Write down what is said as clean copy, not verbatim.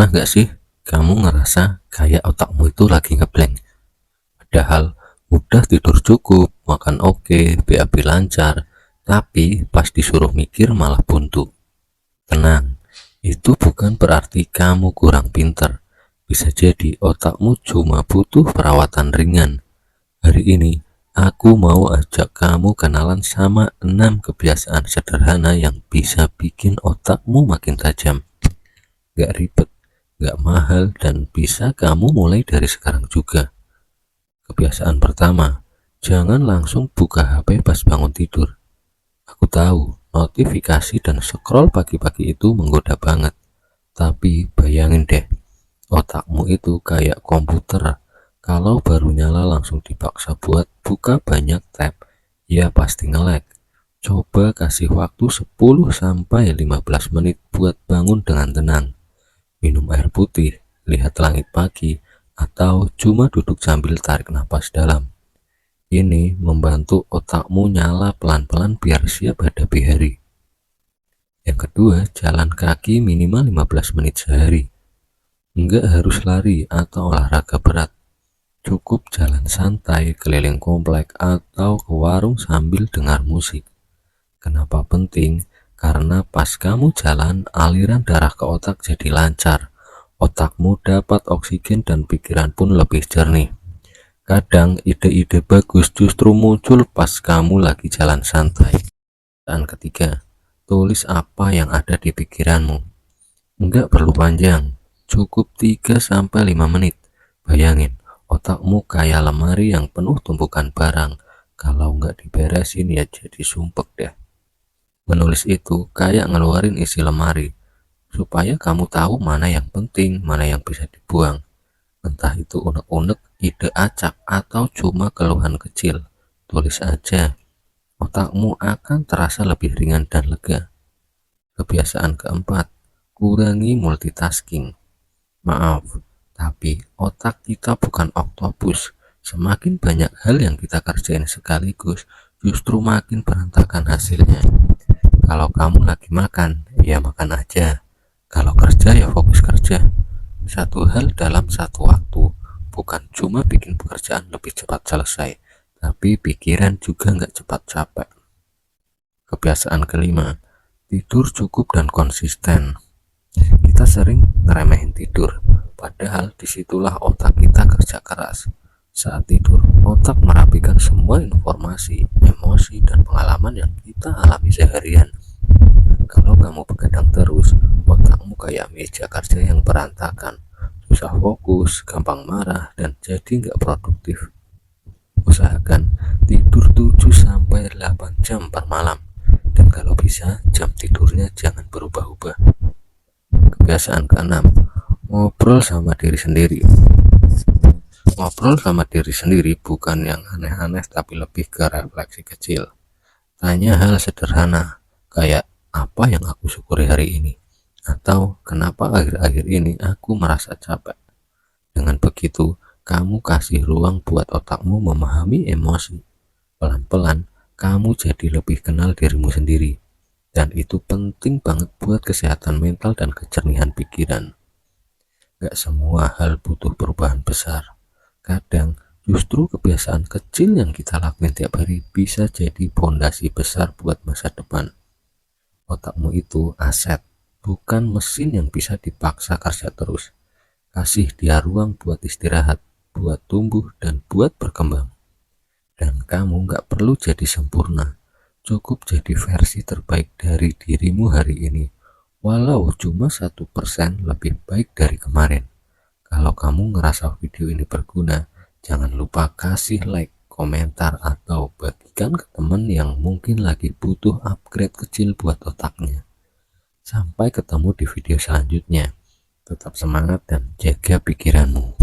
Pernah gak sih kamu ngerasa kayak otakmu itu lagi ngeblank? Padahal udah tidur cukup, makan oke, BAB lancar, tapi pas disuruh mikir malah buntu. Tenang, itu bukan berarti kamu kurang pinter. Bisa jadi otakmu cuma butuh perawatan ringan. Hari ini aku mau ajak kamu kenalan sama 6 kebiasaan sederhana yang bisa bikin otakmu makin tajam. Gak ribet, gak mahal, dan bisa kamu mulai dari sekarang juga. Kebiasaan pertama, jangan langsung buka HP pas bangun tidur. Aku tahu notifikasi dan scroll pagi-pagi itu menggoda banget, tapi bayangin deh, otakmu itu kayak komputer. Kalau baru nyala langsung dipaksa buat buka banyak tab, ya pasti nge-lag. Coba kasih waktu 10-15 menit buat bangun dengan tenang. Minum air putih, lihat langit pagi, atau cuma duduk sambil tarik napas dalam. Ini membantu otakmu nyala pelan-pelan biar siap hadapi hari. Yang kedua, jalan kaki minimal 15 menit sehari. Enggak harus lari atau olahraga berat. Cukup jalan santai keliling komplek atau ke warung sambil dengar musik. Kenapa penting? Karena pas kamu jalan, aliran darah ke otak jadi lancar. Otakmu dapat oksigen dan pikiran pun lebih jernih. Kadang ide-ide bagus justru muncul pas kamu lagi jalan santai. Dan ketiga, tulis apa yang ada di pikiranmu. Enggak perlu panjang, cukup 3-5 menit. Bayangin, otakmu kayak lemari yang penuh tumpukan barang. Kalau enggak diberesin ya jadi sumpek deh. Menulis itu kayak ngeluarin isi lemari, supaya kamu tahu mana yang penting, mana yang bisa dibuang. Entah itu unek-unek, ide acak, atau cuma keluhan kecil. Tulis aja, otakmu akan terasa lebih ringan dan lega. Kebiasaan keempat, kurangi multitasking. Maaf, tapi otak kita bukan oktopus. Semakin banyak hal yang kita kerjain sekaligus, justru makin berantakan hasilnya. Kalau kamu lagi makan, ya makan aja. Kalau kerja, ya fokus kerja. Satu hal dalam satu waktu, bukan cuma bikin pekerjaan lebih cepat selesai, tapi pikiran juga nggak cepat capek. Kebiasaan kelima, tidur cukup dan konsisten. Kita sering ngeremehin tidur, padahal disitulah otak kita kerja keras. Saat tidur, otak merapikan semua informasi, emosi, dan pengalaman yang kita alami seharian. Kalau kamu begadang terus, otakmu kayak meja kerja yang berantakan, susah fokus, gampang marah, dan jadi nggak produktif. Usahakan tidur 7-8 jam per malam, dan kalau bisa jam tidurnya jangan berubah-ubah. Kebiasaan keenam, ngobrol sama diri sendiri. Ngobrol sama diri sendiri bukan yang aneh-aneh, tapi lebih ke refleksi kecil. Tanya hal sederhana kayak, apa yang aku syukuri hari ini? Atau kenapa akhir-akhir ini aku merasa capek? Dengan begitu, kamu kasih ruang buat otakmu memahami emosi. Pelan-pelan, kamu jadi lebih kenal dirimu sendiri. Dan itu penting banget buat kesehatan mental dan kejernihan pikiran. Gak semua hal butuh perubahan besar. Kadang, justru kebiasaan kecil yang kita lakuin tiap hari bisa jadi fondasi besar buat masa depan. Otakmu itu aset, bukan mesin yang bisa dipaksa kerja terus. Kasih dia ruang buat istirahat, buat tumbuh, dan buat berkembang. Dan kamu gak perlu jadi sempurna, cukup jadi versi terbaik dari dirimu hari ini, walau cuma 1% lebih baik dari kemarin. Kalau kamu ngerasa video ini berguna, jangan lupa kasih like, komentar, atau bagikan ke teman yang mungkin lagi butuh upgrade kecil buat otaknya. Sampai ketemu di video selanjutnya. Tetap semangat dan jaga pikiranmu.